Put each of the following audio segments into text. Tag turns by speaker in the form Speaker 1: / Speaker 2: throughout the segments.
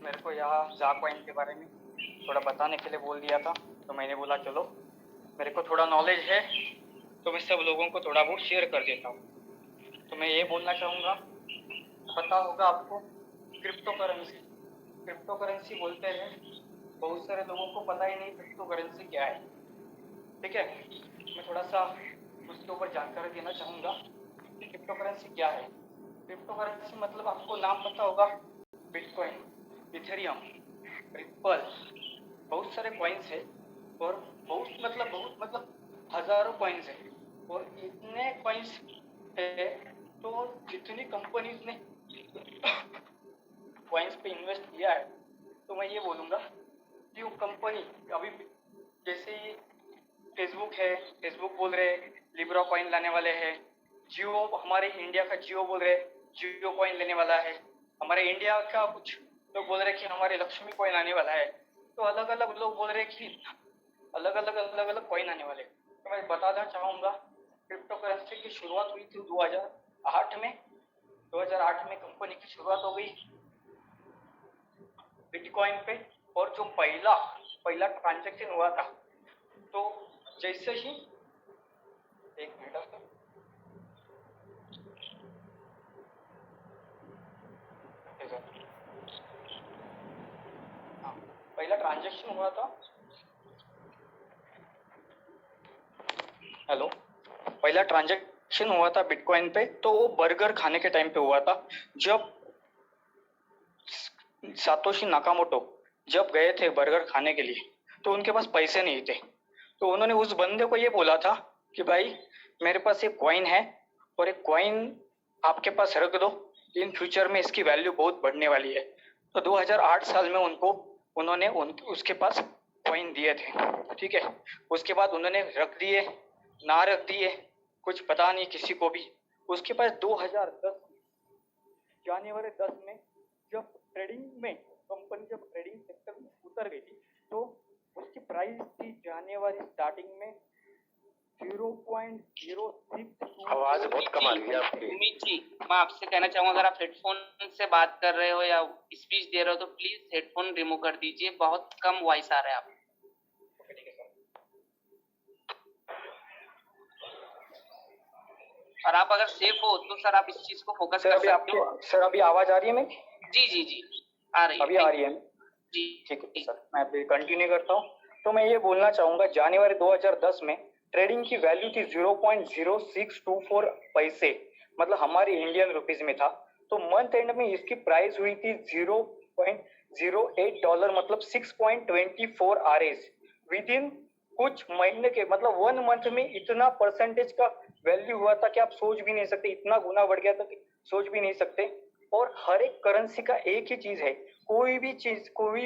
Speaker 1: मेरे को यहाँ जा कॉइन के बारे में थोड़ा बताने के लिए बोल दिया था, तो मैंने बोला चलो मेरे को थोड़ा नॉलेज है तो मैं सब लोगों को थोड़ा बहुत शेयर कर देता हूँ। तो मैं ये बोलना चाहूँगा, पता होगा आपको क्रिप्टो करेंसी, क्रिप्टो करेंसी बोलते हैं, बहुत सारे लोगों को पता ही नहीं क्रिप्टो करेंसी क्या है। ठीक है, मैं थोड़ा सा उसके ऊपर जानकारी देना चाहूँगा कि क्रिप्टो करेंसी क्या है। क्रिप्टो करेंसी मतलब आपको नाम पता होगा, बिटकॉइन, इथेरियम, रिपल, बहुत सारे कॉइन्स है और बहुत हजारों कॉइन्स है। और इतने कॉइन्स है तो जितनी कंपनीज ने कॉइन्स पे इन्वेस्ट किया है, तो मैं ये बोलूँगा कि वो कंपनी अभी जैसे फेसबुक है, फेसबुक बोल रहे लिब्रा कॉइन लाने वाले हैं, जियो हमारे इंडिया का जियो बोल रहे जियो कॉइन लेने वाला है, हमारे इंडिया का कुछ लोग बोल रहे कि हमारे लक्ष्मी कॉइन आने वाला है। तो अलग अलग लोग बोल रहे कि अलग अलग कॉइन आने वाले। तो मैं बताना चाहूँगा क्रिप्टो करेंसी की शुरुआत हुई थी 2008 में। 2008 में कंपनी की शुरुआत हो गई बिटकॉइन पे। और जो पहला ट्रांजैक्शन हुआ था, तो जैसे ही एक मिनट हाँ, पहला ट्रांजैक्शन हुआ था, हेलो, पहला ट्रांजैक्शन हुआ था बिटकॉइन पे, तो वो बर्गर खाने के टाइम पे हुआ था। जब सातोशी नाकामोटो जब गए थे बर्गर खाने के लिए, तो उनके पास पैसे नहीं थे, तो उन्होंने उस बंदे को ये बोला था कि भाई मेरे पास एक कॉइन है और एक कॉइन आपके पास रख दो, इन फ्यूचर में इसकी वैल्यू बहुत बढ़ने वाली है। तो 2008 साल में उन्होंने उसके पास कॉइन दिए थे। ठीक है, उसके बाद उन्होंने रख दिए ना रख दिए कुछ पता नहीं किसी को भी। उसके पास 2010 जनवरी 10 में जब कंपनी जब ट्रेडिंग सेक्टर में उतर गई थी, तो उसकी प्राइस थी जनवरी स्टार्टिंग में 0.06।
Speaker 2: आवाज बहुत कम आ रही है आपकी।
Speaker 3: उम्मीद जी, मैं आपसे कहना चाहूँगा, अगर आप हेडफोन से बात कर रहे हो या स्पीच दे रहे हो तो प्लीज हेडफोन रिमूव कर दीजिए, बहुत कम वॉइस आ रहा है आप। और आप अगर सेफ हो तो सर आप इस चीज को फोकस कर सकते हो।
Speaker 1: सर अभी आवाज आ रही है मेरी?
Speaker 3: जी आ रही है,
Speaker 1: अभी आ रही है
Speaker 3: जी।
Speaker 1: ठीक है सर, मैं अभी कंटिन्यू करता हूँ। तो मैं ये बोलना चाहूँगा, जनवरी 2010 में ट्रेडिंग की वैल्यू थी 0.0624 पैसे, मतलब हमारी इंडियन रुपीज में था। तो मंथ एंड में इसकी प्राइस हुई थी $0.08, मतलब 6.24 आरएस। विद इन कुछ महीने के, मतलब 1 मंथ में इतना परसेंटेज का वैल्यू हुआ था कि आप सोच भी नहीं सकते, इतना गुना बढ़ गया था कि सोच भी नहीं सकते। और हर एक करेंसी का एक ही चीज है, कोई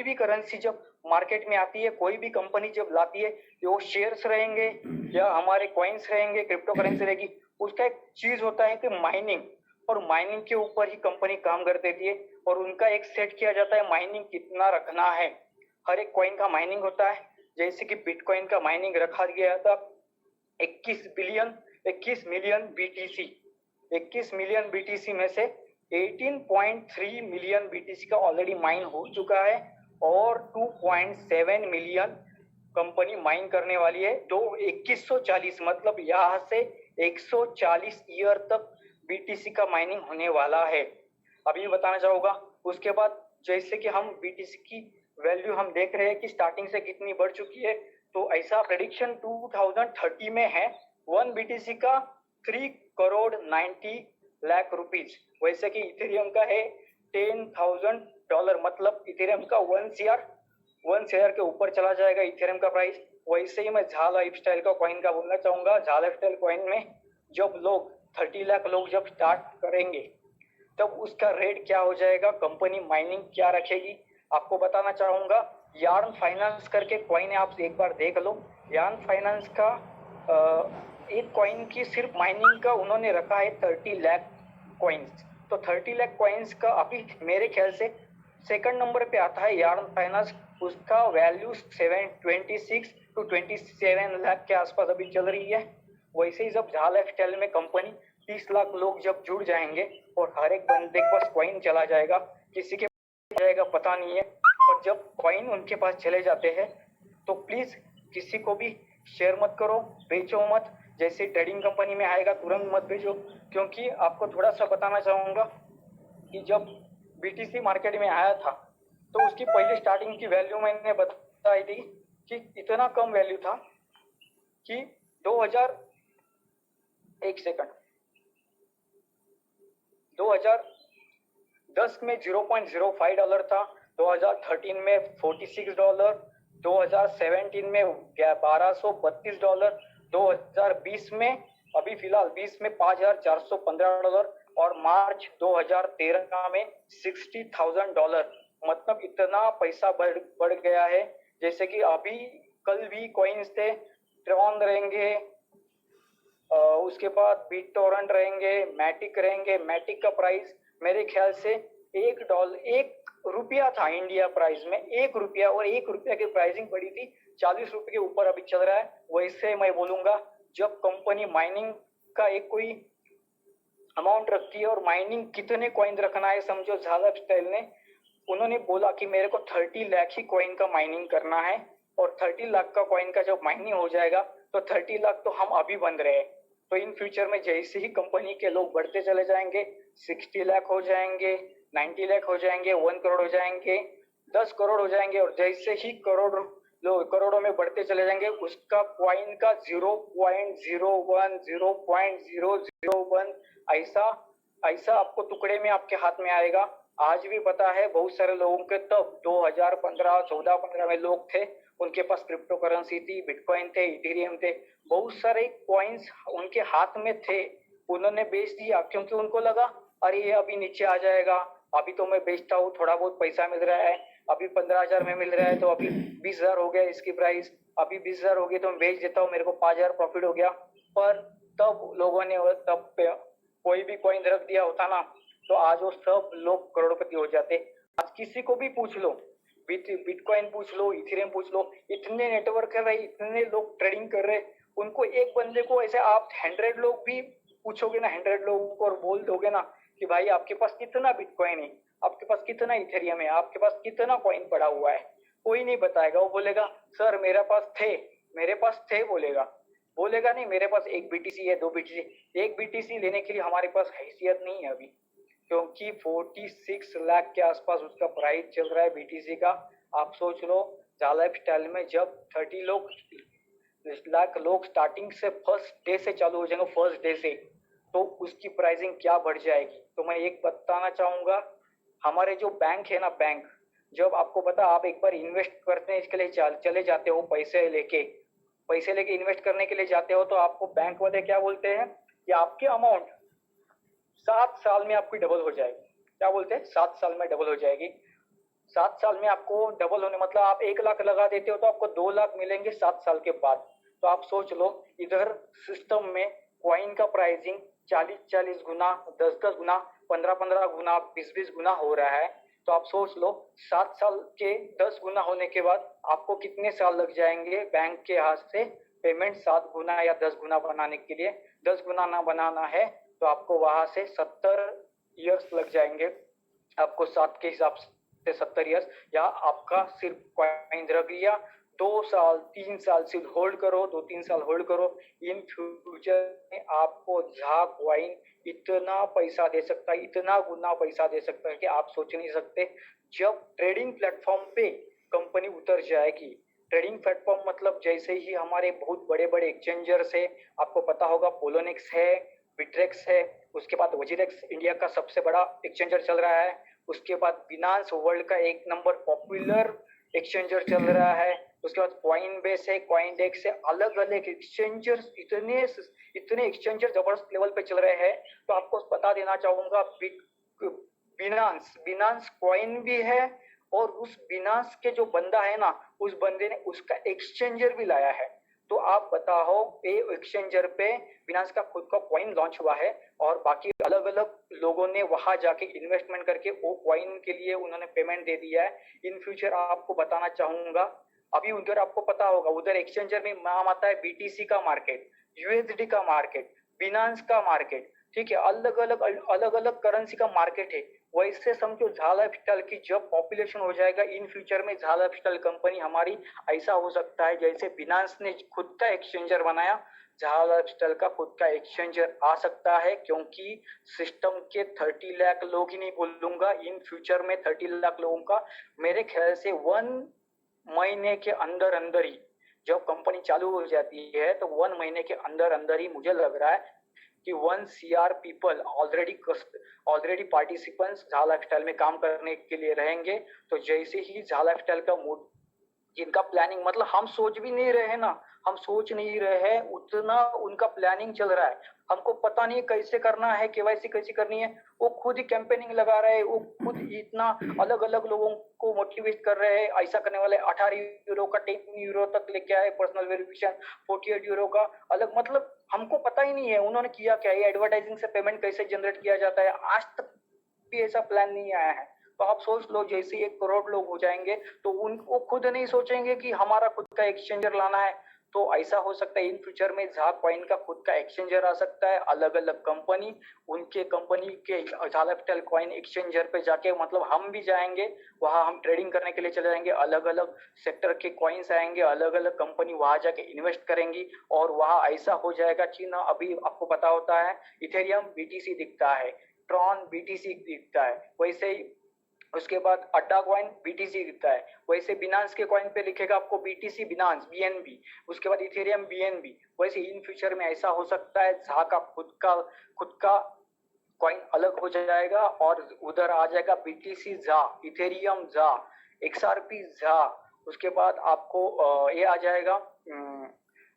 Speaker 1: भी करेंसी जब मार्केट में आती है, कोई भी कंपनी जब लाती है, वो शेयर्स रहेंगे या हमारे कॉइन्स रहेंगे, क्रिप्टो करेंसी रहेगी, उसका एक चीज होता है कि माइनिंग। और माइनिंग के ऊपर ही कंपनी काम कर देती है और उनका एक सेट किया जाता है माइनिंग कितना रखना है। हर एक कॉइन का माइनिंग होता है, जैसे कि बिटकॉइन का माइनिंग रखा गया था 21 मिलियन बीटीसी। 21 मिलियन बीटीसी में से 18.3 मिलियन बीटीसी का ऑलरेडी माइन हो चुका है और 2.7 मिलियन कंपनी माइन करने वाली है। तो 2140, मतलब यहाँ से 140 ईयर तक बीटीसी का माइनिंग होने वाला है। अभी बताना चाहूँगा, उसके बाद जैसे कि हम बीटीसी की वैल्यू हम देख रहे हैं कि स्टार्टिंग से कितनी बढ़ चुकी है, तो ऐसा प्रेडिक्शन 2030 में है 1 बीटीसी का 3 करोड़ 90 लाख रुपीज। वैसे कि इथेरियम का है $10,000, मतलब इथेरियम का 1 शेयर के ऊपर चला जाएगा इथेरियम का प्राइस। वैसे ही मैं झा लाइफस्टाइल का कॉइन का बोलना चाहूंगा। झा लाइफस्टाइल कॉइन में जब लोग 30 लाख लोग जब स्टार्ट करेंगे, तब उसका रेट क्या हो जाएगा, कंपनी माइनिंग क्या रखेगी, आपको बताना चाहूंगा। यार्न फाइनेंस करके कॉइन है, आप एक बार देख लो। यार्न फाइनेंस का एक कॉइन की सिर्फ माइनिंग का उन्होंने रखा है 30 लाख कॉइन्स। तो 30 लाख कॉइन्स का अभी मेरे ख्याल से सेकंड नंबर पे आता है यार्न फाइनेंस। उसका वैल्यू 26 to 27 लाख के आसपास अभी चल रही है। वैसे ही जब झा लाइफस्टाइल में कंपनी 30 लाख लोग जब जुड़ जाएंगे और हर एक बंदे के पास कॉइन चला जाएगा, किसी के जाएगा पता नहीं है, और जब कॉइन उनके पास चले जाते हैं तो प्लीज किसी को भी शेयर मत करो, बेचो मत। जैसे ट्रेडिंग कंपनी में आएगा तुरंत मत भेजो, क्योंकि आपको थोड़ा सा बताना चाहूंगा कि जब बीटीसी मार्केट में आया था तो उसकी पहली स्टार्टिंग की वैल्यू मैंने बताई थी कि इतना कम वैल्यू था कि 2000 एक सेकंड 2010 में $0.05 था, 2013 में $46, 2017 में $1232, 2020 में अभी फिलहाल 20 में $5415 और मार्च 2013 में $60,000। मतलब इतना पैसा बढ़ गया है। जैसे कि अभी कल भी कॉइन्स थे, ट्रॉन रहेंगे, उसके बाद बिटटोरेंट रहेंगे, मैटिक रहेंगे। मैटिक का प्राइस मेरे ख्याल से ₹1 था इंडिया प्राइस में, ₹1, और ₹1 की प्राइसिंग पड़ी थी ₹40 के ऊपर अभी चल रहा है। वैसे मैं बोलूंगा जब कंपनी माइनिंग का एक कोई अमाउंट रखती है, और माइनिंग कितने कॉइन रखना है समझो, झालक स्टाइल ने उन्होंने बोला कि मेरे को 30 लाख ही कॉइन का माइनिंग करना है, और 30 लाख का कॉइन का जब माइनिंग हो जाएगा तो 30 लाख तो हम अभी बन रहे हैं। तो इन फ्यूचर में जैसे ही कंपनी के लोग बढ़ते चले जाएंगे, 60 लाख हो जाएंगे, 90 लाख हो जाएंगे, 1 करोड़ हो जाएंगे, 10 करोड़ हो जाएंगे, और जैसे ही करोड़ों में बढ़ते चले जाएंगे, उसका कॉइन का 0.01 0.001 ऐसा ऐसा आपको टुकड़े में आपके हाथ में आएगा। आज भी पता है बहुत सारे लोगों के, तब 2015 14-15 में लोग थे, उनके पास क्रिप्टो करेंसी थी, बिटकॉइन थे, इथेरियम थे, बहुत सारे कॉइन्स उनके हाथ में थे, उन्होंने बेच दिया क्योंकि उनको लगा अरे ये अभी नीचे आ जाएगा, अभी तो मैं बेचता हूँ, थोड़ा बहुत पैसा मिल रहा है, अभी 15,000 में मिल रहा है, तो अभी 20,000 हो गया इसकी प्राइस, अभी 20,000 हो गई तो मैं बेच देता हूँ, मेरे को 5,000 प्रॉफिट हो गया। पर तब लोगों ने तब कोई भी कॉइन रख दिया होता ना, तो आज वो सब लोग करोड़पति हो जाते। आज किसी को भी पूछ लो, बिटकॉइन पूछ लो, इथेरियम पूछ लो, इतने नेटवर्क है भाई, इतने लोग ट्रेडिंग कर रहे हैं, उनको एक बंदे को ऐसे आप 100 लोग भी पूछोगे ना, 100 लोगों को, और बोल दोगे ना कि भाई आपके पास कितना बिटकॉइन है, आपके पास कितना इथेरियम है, आपके पास कितना कॉइन पड़ा हुआ है, कोई नहीं बताएगा। वो बोलेगा सर मेरे पास थे बोलेगा नहीं मेरे पास 1 बीटीसी है, 2 बीटीसी। 1 बीटीसी लेने के लिए हमारे पास हैसियत नहीं है अभी, क्योंकि 46 लाख के आसपास उसका प्राइस चल रहा है बीटीसी का। आप सोच लो लाइफ स्टाइल में जब 30 लाख लोग स्टार्टिंग से फर्स्ट डे से चालू हो जाएंगे, फर्स्ट डे से, तो उसकी प्राइसिंग क्या बढ़ जाएगी। तो मैं एक बताना चाहूंगा, हमारे जो बैंक है ना, बैंक जब आपको पता, आप एक बार इन्वेस्ट करने के लिए चले जाते हो, पैसे लेके इन्वेस्ट करने के लिए जाते हो, तो आपको बैंक वाले क्या बोलते हैं कि आपकी अमाउंट 7 साल में आपकी डबल हो जाएगी। क्या बोलते हैं? 7 साल में डबल हो जाएगी। 7 साल में आपको डबल होने मतलब आप 1 लाख लगा देते हो तो आपको 2 लाख मिलेंगे 7 साल के बाद। तो आप सोच लो, इधर सिस्टम में कॉइन का प्राइसिंग 40-40 गुना, 10-10 गुना, 15-15 गुना, 20-20 गुना हो रहा है। तो आप सोच लो 7 साल के 10 गुना होने के बाद आपको कितने साल लग जाएंगे बैंक के हाथ से पेमेंट 7 गुना या 10 गुना बनाने के लिए। 10 गुना ना बनाना है तो आपको वहां से 70 ईयर्स लग जाएंगे, आपको 7 के हिसाब से 70 ईयर्स। या आपका सिर्फ कॉइन रख लिया, 2 साल 3 साल सिर्फ होल्ड करो, 2-3 साल होल्ड करो, इन फ्यूचर में आपको झा कॉइन इतना पैसा दे सकता है, इतना गुना पैसा दे सकता है कि आप सोच नहीं सकते। जब ट्रेडिंग प्लेटफॉर्म पे कंपनी उतर जाएगी, ट्रेडिंग प्लेटफॉर्म मतलब जैसे ही हमारे बहुत बड़े बड़े एक्सचेंजर्स है, आपको पता होगा पोलोनिक्स है, बिट्रेक्स है, उसके बाद वजीरेक्स इंडिया का सबसे बड़ा एक्सचेंजर चल रहा है, उसके बाद बिनांस वर्ल्ड का 1 नंबर पॉपुलर एक्सचेंजर चल रहा है, उसके बाद कॉइन बेस है, कॉइन डेक्स है, अलग अलग एक्सचेंजर्स, इतने एक्सचेंजर जबरदस्त लेवल पे चल रहे हैं। तो आपको बता देना चाहूंगा, बिनांस कॉइन भी है, और उस बिनांस के जो बंदा है ना, उस बंदे ने उसका एक्सचेंजर भी लाया है। तो आप बताओ, ये एक्सचेंजर पे बिनांस का खुद का कॉइन लॉन्च हुआ है, और बाकी अलग अलग लोगों ने वहां जाके इन्वेस्टमेंट करके वो कॉइन के लिए उन्होंने पेमेंट दे दिया है। इन फ्यूचर आपको बताना चाहूंगा, अभी उधर आपको पता होगा, उधर एक्सचेंजर में नाम आता है बीटीसी का मार्केट, यूएसडी का मार्केट, बिनांस का मार्केट, ठीक है, अलग अलग करेंसी का मार्केट है। वैसे समझो झाला फिलहाल की जब पॉपुलेशन हो जाएगा इन फ्यूचर में झाला फिलहाल कंपनी हमारी ऐसा हो सकता है जैसे बिनांस ने खुद का एक्सचेंजर बनाया, झाला फिलहाल का खुद का एक्सचेंजर आ सकता है, क्योंकि सिस्टम के 30 लाख लोग ही नहीं बोलूंगा, इन फ्यूचर में 30 लाख लोगों का मेरे ख्याल से 1 महीने के अंदर अंदर ही जब कंपनी चालू हो जाती है तो 1 महीने के अंदर अंदर ही मुझे लग रहा है कि 1 CR पीपल ऑलरेडी पार्टिसिपेंट्स झाला स्टाइल में काम करने के लिए रहेंगे। तो जैसे ही झाला स्टाइल का मूड जिनका प्लानिंग मतलब हम सोच भी नहीं रहे ना, हम सोच नहीं रहे हैं उतना उनका प्लानिंग चल रहा है। हमको पता नहीं कैसे करना है, केवाईसी कैसे करनी है, वो खुद ही कैंपेनिंग लगा रहे हैं, वो खुद इतना अलग अलग लोगों को मोटिवेट कर रहे हैं। ऐसा करने वाले 18 यूरो का 10 यूरो तक लेके आए, पर्सनल वेरिफिकेशन 48 यूरो का अलग, मतलब हमको पता ही नहीं है उन्होंने किया क्या, ये एडवर्टाइजिंग से पेमेंट कैसे जनरेट किया जाता है, आज तक भी ऐसा प्लान नहीं आया है। तो आप सोच लो जैसे 1 करोड़ लोग हो जाएंगे तो उनको खुद नहीं सोचेंगे कि हमारा खुद का एक्सचेंजर लाना है। तो ऐसा हो सकता है इन फ्यूचर में झा कॉइन का खुद का एक्सचेंजर आ सकता है, अलग अलग कंपनी उनके कंपनी के झाला फिलहाल कॉइन एक्सचेंजर पे जाके, मतलब हम भी जाएंगे वहां, हम ट्रेडिंग करने के लिए चले जाएंगे, अलग अलग सेक्टर के कॉइन्स आएंगे, अलग अलग कंपनी वहां जाके इन्वेस्ट करेंगी और वहां ऐसा हो जाएगा कि ना, अभी आपको पता होता है इथेरियम BTC दिखता है, ट्रॉन BTC दिखता है, वैसे ही उसके बाद अड्डा कॉइन BTC दिखता है, वैसे बिनांस के कॉइन पे लिखेगा आपको BTC बिनांस BNB, उसके बाद इथेरियम BNB। वैसे इन फ्यूचर में ऐसा हो सकता है झा का खुद का कॉइन अलग हो जाएगा और उधर आ जाएगा BTC Jha, Ethereum Jha, XRP Jha, उसके बाद आपको ये आ जाएगा,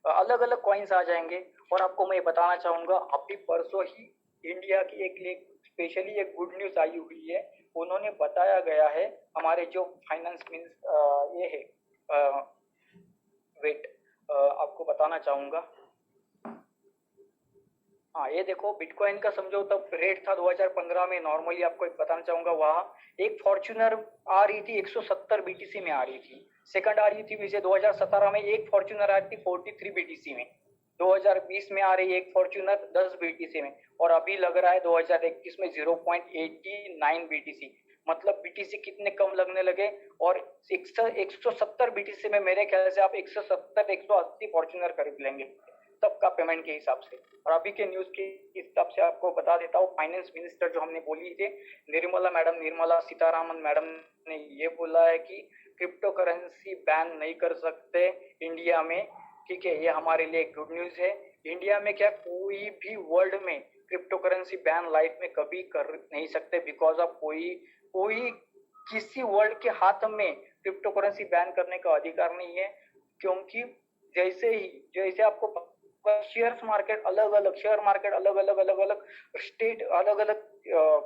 Speaker 1: अलग अलग कॉइन्स आ जाएंगे। और आपको मैं बताना चाहूंगा अभी परसों ही इंडिया की एक स्पेशली एक गुड न्यूज आई हुई है, उन्होंने बताया गया है हमारे जो फाइनेंस मीन्स ये है, वेट आपको बताना चाहूंगा, हाँ ये देखो बिटकॉइन का समझो तब रेट था 2015 में, नॉर्मली आपको एक बताना चाहूंगा वहाँ एक फॉर्च्यूनर आ रही थी 170 BTC में आ रही थी, सेकंड आ रही थी वैसे 2017 में एक फॉर्च्यूनर आ रही थी 43 BTC में, 2020 में आ रही है एक फॉर्च्यूनर 10 BTC में, और अभी लग रहा है 2021 में 0.89 BTC, मतलब BTC कितने कम लगने लगे। और 170 BTC में मेरे ख्याल से आप 170 180 फॉर्च्यूनर खरीद लेंगे तब का पेमेंट के हिसाब से। और अभी के न्यूज के हिसाब से आपको बता देता हूँ, फाइनेंस मिनिस्टर जो हमने बोली थी निर्मला सीतारामन मैडम ने ये बोला है कि क्रिप्टो करेंसी बैन नहीं कर सकते इंडिया में, ठीक है, ये हमारे लिए गुड न्यूज है। इंडिया में क्या कोई भी वर्ल्ड में क्रिप्टो करेंसी बैन लाइफ में कभी कर नहीं सकते, बिकॉज ऑफ कोई किसी वर्ल्ड के हाथ में क्रिप्टो करेंसी बैन करने का अधिकार नहीं है, क्योंकि जैसे आपको शेयर मार्केट अलग अलग स्टेट अलग अलग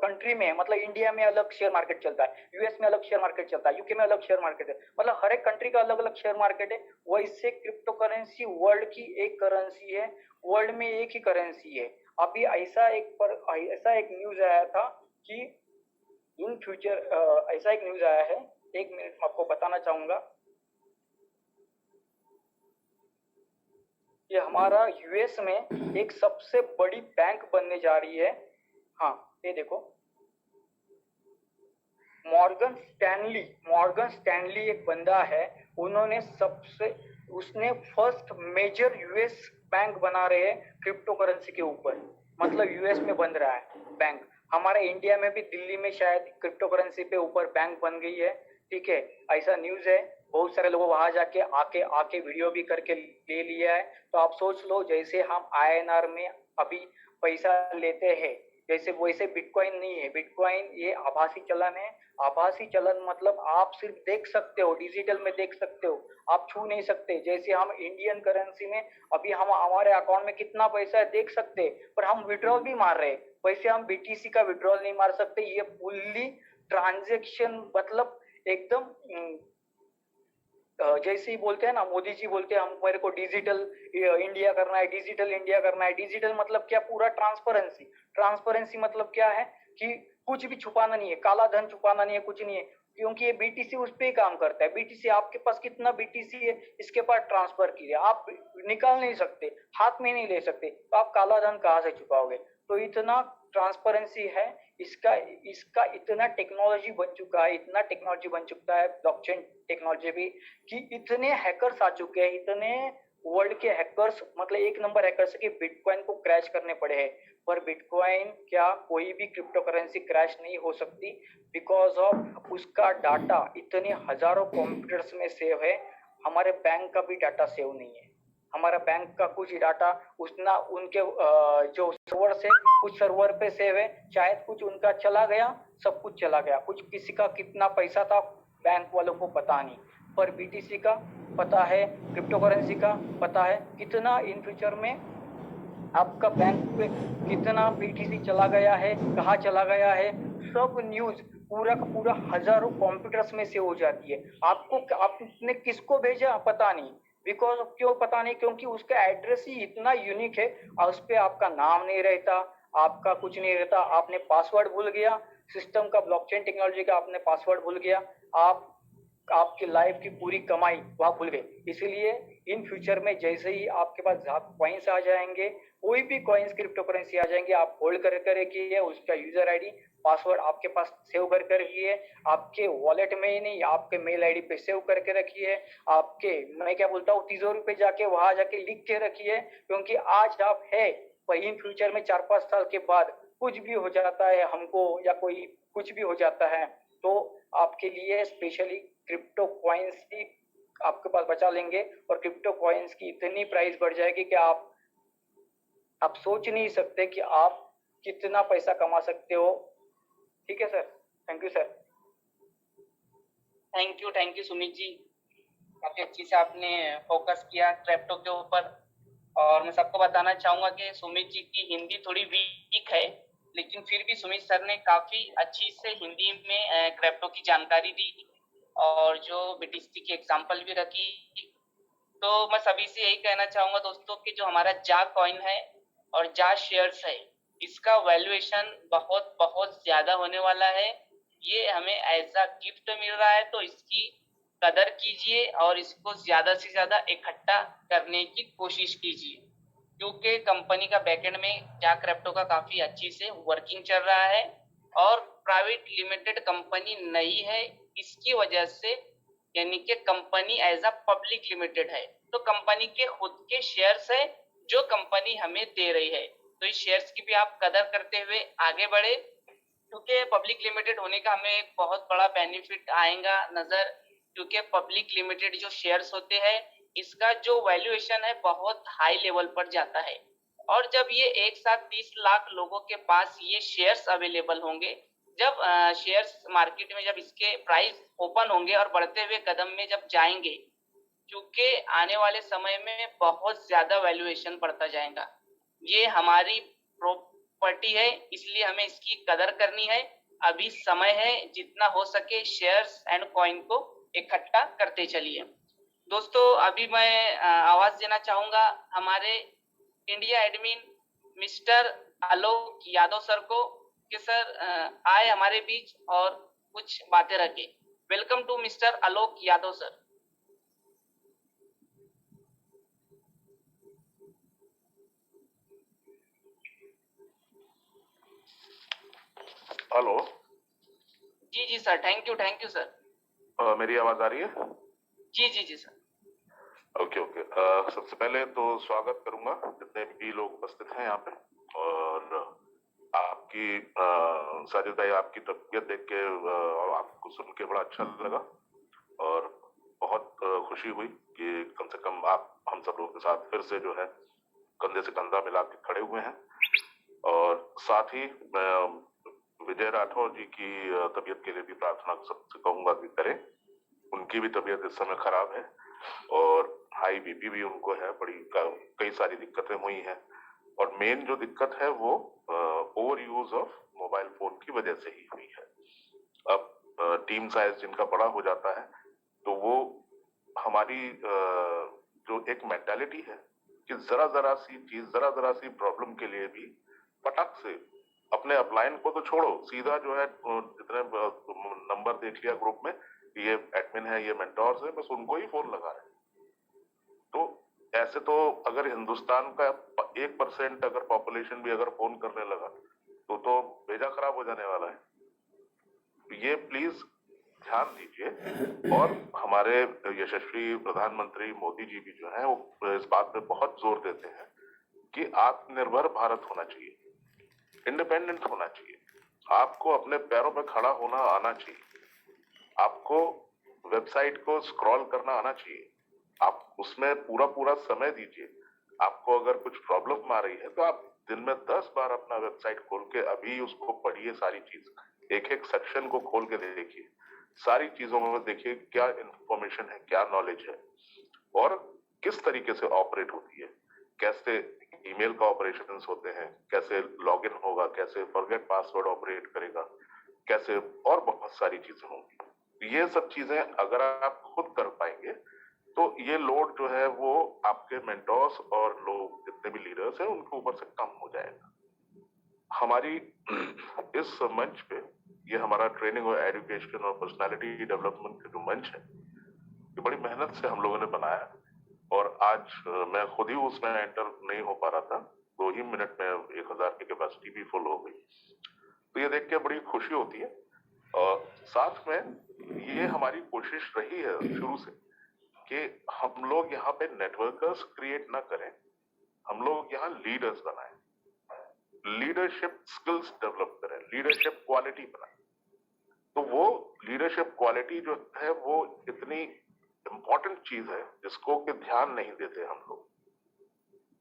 Speaker 1: कंट्री में, मतलब इंडिया में अलग शेयर मार्केट चलता है, US में अलग शेयर मार्केट चलता है, UK में अलग शेयर मार्केट है, मतलब हर एक कंट्री का अलग अलग शेयर मार्केट है। वैसे क्रिप्टो करेंसी वर्ल्ड की एक करेंसी है, वर्ल्ड में एक ही करेंसी है। अभी ऐसा एक न्यूज आया था कि इन फ्यूचर ऐसा एक न्यूज आया है, एक मिनट में आपको बताना चाहूंगा, ये हमारा US में एक सबसे बड़ी बैंक बनने जा रही है। हाँ ये देखो मॉर्गन स्टैनली एक बंदा है, उसने फर्स्ट मेजर US बैंक बना रहे हैं क्रिप्टो करेंसी के ऊपर, मतलब US में बन रहा है बैंक। हमारे इंडिया में भी दिल्ली में शायद क्रिप्टो करेंसी पे ऊपर बैंक बन गई है, ठीक है, ऐसा न्यूज है। बहुत सारे लोगों वहां जाके आके वीडियो भी करके ले लिया है। तो आप सोच लो जैसे हम INR में अभी पैसा लेते हैं, जैसे वैसे बिटकॉइन नहीं है, बिटकॉइन ये आभासी चलन है। आभासी चलन मतलब आप सिर्फ देख सकते हो, डिजिटल में देख सकते हो, आप छू नहीं सकते। जैसे हम इंडियन करेंसी में अभी हम हमारे अकाउंट में कितना पैसा है देख सकते, पर हम विड्रॉल भी मार रहे, वैसे हम BTC का विड्रॉल नहीं मार सकते। ये फुल्ली ट्रांजेक्शन, मतलब एकदम जैसे ही बोलते हैं ना, मोदी जी बोलते हैं हम मेरे को डिजिटल इंडिया करना है, डिजिटल इंडिया करना है। डिजिटल मतलब क्या, पूरा ट्रांसपेरेंसी मतलब क्या है कि कुछ भी छुपाना नहीं है, काला धन छुपाना नहीं है, कुछ नहीं है, क्योंकि ये BTC उस पे ही काम करता है। BTC आपके पास कितना BTC है इसके पास ट्रांसफर कीजिए, आप निकाल नहीं सकते, हाथ में नहीं ले सकते, तो आप काला धन कहाँ से छुपाओगे। तो इतना ट्रांसपेरेंसी है, इसका इसका इतना टेक्नोलॉजी बन चुका है, इतना टेक्नोलॉजी बन चुका है ब्लॉकचेन टेक्नोलॉजी भी, कि इतने हैकर्स आ चुके हैं, इतने वर्ल्ड के हैकर्स, मतलब एक नंबर हैकर्स कि बिटकॉइन को क्रैश करने पड़े हैं। पर बिटकॉइन क्या कोई भी क्रिप्टो करेंसी क्रैश नहीं हो सकती, बिकॉज ऑफ उसका डाटा इतने हजारों कंप्यूटर्स में सेव है। हमारे बैंक का भी डाटा सेव नहीं है, हमारा बैंक का कुछ डाटा उतना उनके जो सर्वर से कुछ सर्वर पे सेव है, शायद कुछ उनका चला गया, सब कुछ चला गया, कुछ किसी का कितना पैसा था बैंक वालों को पता नहीं, पर बीटीसी का पता है, क्रिप्टो करेंसी का पता है, कितना इन फ्यूचर में आपका बैंक पे कितना बीटीसी चला गया है, कहाँ चला गया है, सब न्यूज पूरा का पूरा हजारों कंप्यूटर्स में सेव हो जाती है। आपने किसको भेजा पता नहीं, बिकॉज क्यों पता नहीं, क्योंकि उसका एड्रेस ही इतना यूनिक है और उस पर आपका नाम नहीं रहता, आपका कुछ नहीं रहता, आपने पासवर्ड भूल गया, सिस्टम का ब्लॉकचेन टेक्नोलॉजी का आपने पासवर्ड भूल गया, आप आपकी लाइफ की पूरी कमाई वहां भूल गए। इसलिए इन फ्यूचर में जैसे ही आपके पास कॉइन्स आ जाएंगे, कोई भी कॉइन्स क्रिप्टो करेंसी आ जाएंगे, आप होल्ड कर रखिए, उसका यूजर आईडी पासवर्ड आपके पास सेव करके रखिए, आपके वॉलेट में ही नहीं आपके मेल आईडी पे सेव करके रखिए, आपके मैं क्या बोलता हूँ तिजोरी पे जाके वहां जाके लिख के रखिए, क्योंकि आज आप है पर इन फ्यूचर में 4-5 साल के बाद कुछ भी हो जाता है हमको, या कोई कुछ भी हो जाता है, तो आपके लिए स्पेशली क्रिप्टो कॉइन्स ही आपके पास बचा लेंगे। और क्रिप्टो कॉइन्स की इतनी प्राइस बढ़ जाएगी कि आप सोच नहीं सकते कि आप कितना पैसा कमा सकते हो। ठीक है sir, thank you sir.
Speaker 3: Thank you Sumit ji, काफी अच्छी से आपने फोकस किया क्रिप्टो के ऊपर। और मैं सबको बताना चाहूंगा कि सुमित जी की हिंदी थोड़ी वीक है, लेकिन फिर भी सुमित सर ने काफी अच्छी से हिंदी में क्रिप्टो की जानकारी दी और जो बीटीसी की एग्जांपल भी रखी। तो मैं सभी से यही कहना चाहूंगा दोस्तों कि जो हमारा जा कॉइन है और जा शेयर्स है, इसका वैल्यूएशन बहुत बहुत ज्यादा होने वाला है। ये हमें एज अ गिफ्ट मिल रहा है, तो इसकी कदर कीजिए और इसको ज्यादा से ज्यादा इकट्ठा करने की कोशिश कीजिए, क्योंकि कंपनी का बैकएंड में जा क्रिप्टो का काफी अच्छी से वर्किंग चल रहा है और प्राइवेट लिमिटेड कंपनी नहीं है, इसकी वजह से यानी कि company as a public limited है, तो कंपनी के खुद के शेयर्स है जो कंपनी हमें दे रही है। तो इस शेयर्स की भी आप कदर करते हुए आगे बढ़े, क्योंकि पब्लिक लिमिटेड होने का हमें एक बहुत बड़ा बेनिफिट आएगा नजर, क्योंकि पब्लिक लिमिटेड जो शेयर्स होते हैं इसका जो वैल्यूएशन है बहुत हाई लेवल पर जाता है, और जब ये एक साथ 30 लाख लोगों के पास ये शेयर्स अवेलेबल होंगे, जब शेयर्स मार्केट में जब इसके प्राइस ओपन होंगे और बढ़ते हुए कदम में जब जाएंगे, क्योंकि आने वाले समय में बहुत ज्यादा वैल्यूएशन बढ़ता जाएगा। ये हमारी प्रॉपर्टी है, इसलिए हमें इसकी कदर करनी है। अभी समय है, जितना हो सके शेयर्स एंड कॉइन को इकट्ठा करते चलिए। दोस्तों अभी मैं आवाज देना चाहूंगा हमारे India admin mister Alok Yadav sir को, कि सर आए हमारे बीच और कुछ बातें रखे। Welcome to mister Alok Yadav sir.
Speaker 2: Hello.
Speaker 3: जी सर, थैंक यू सर।
Speaker 2: मेरी आवाज आ रही है?
Speaker 3: जी सर।
Speaker 2: ओके। सबसे पहले तो स्वागत करूंगा जितने भी लोग उपस्थित हैं यहाँ पे, और आपकी साजिद भाई आपकी तबीयत देख के और आपको सुन के बड़ा अच्छा लगा, और बहुत खुशी हुई कि कम से कम आप हम सब लोगों के साथ फिर से जो है कंधे से कंधा मिला के खड़े हुए हैं। और साथ ही मैं विजय राठौर जी की तबीयत के लिए भी प्रार्थना सबसे कहूंगा कि करें, उनकी भी तबीयत इस समय खराब है और हाई बीपी भी उनको है, कई सारी दिक्कतें हुई हैं, और मेन जो दिक्कत है वो over use of mobile phone की वजह से ही हुई है। अब टीम साइज जिनका बड़ा हो जाता है तो वो हमारी जो एक मेंटालिटी है कि जरा सी चीज, जरा सी प्रॉब्लम के लिए भी पटक से अपने अपलाइन को तो छोड़ो, सीधा जो है जितने नंबर देख लिया ग्रुप में, ये एडमिन है, ये मेंटोर्स है, बस उनको ही फोन लगा रहे। तो ऐसे तो अगर हिंदुस्तान का 1% अगर पॉपुलेशन भी अगर फोन करने लगा तो भेजा खराब हो जाने वाला है। ये प्लीज ध्यान दीजिए। और हमारे यशस्वी प्रधानमंत्री मोदी जी भी जो है वो इस बात पे बहुत जोर देते हैं कि आत्मनिर्भर भारत होना चाहिए, इंडिपेंडेंट होना चाहिए, आपको अपने पैरों पे खड़ा होना आना चाहिए, आपको वेबसाइट को स्क्रॉल करना आना चाहिए, आप उसमें पूरा पूरा समय दीजिए। आपको अगर कुछ प्रॉब्लम आ रही है तो आप दिन में 10 बार अपना वेबसाइट खोल के अभी उसको पढ़िए, सारी चीज एक एक सेक्शन को खोल के देखिए, सारी चीजों में देखिए क्या इंफॉर्मेशन है, क्या नॉलेज है और किस तरीके से ऑपरेट होती है, कैसे ईमेल का ऑपरेशंस होते हैं, कैसे लॉगिन होगा, कैसे फॉरगेट पासवर्ड ऑपरेट करेगा, कैसे और बहुत सारी चीजें होंगी। ये सब चीजें अगर आप खुद कर पाएंगे तो ये लोड जो है वो आपके मेंटोर्स और लोग जितने भी लीडर्स हैं उनके ऊपर से कम हो जाएगा। हमारी इस मंच पे ये हमारा ट्रेनिंग और एजुकेशन और पर्सनालिटी डेवलपमेंट का जो मंच है ये बड़ी मेहनत से हम लोगों ने बनाया और आज मैं खुद ही उसमें एंटर नहीं हो पा रहा था, 2 ही मिनट में 1000 की कैपेसिटी भी फुल हो गई। तो ये देख के बड़ी खुशी होती है। और साथ में ये हमारी कोशिश रही है शुरू से कि हम लोग यहाँ पे नेटवर्कर्स क्रिएट ना करें, हम लोग यहाँ लीडर्स बनाएं, लीडरशिप स्किल्स डेवलप करें, लीडरशिप क्वालिटी बनाएं। तो वो लीडरशिप क्वालिटी जो है वो इतनी इंपॉर्टेंट चीज है जिसको कि ध्यान नहीं देते हम लोग।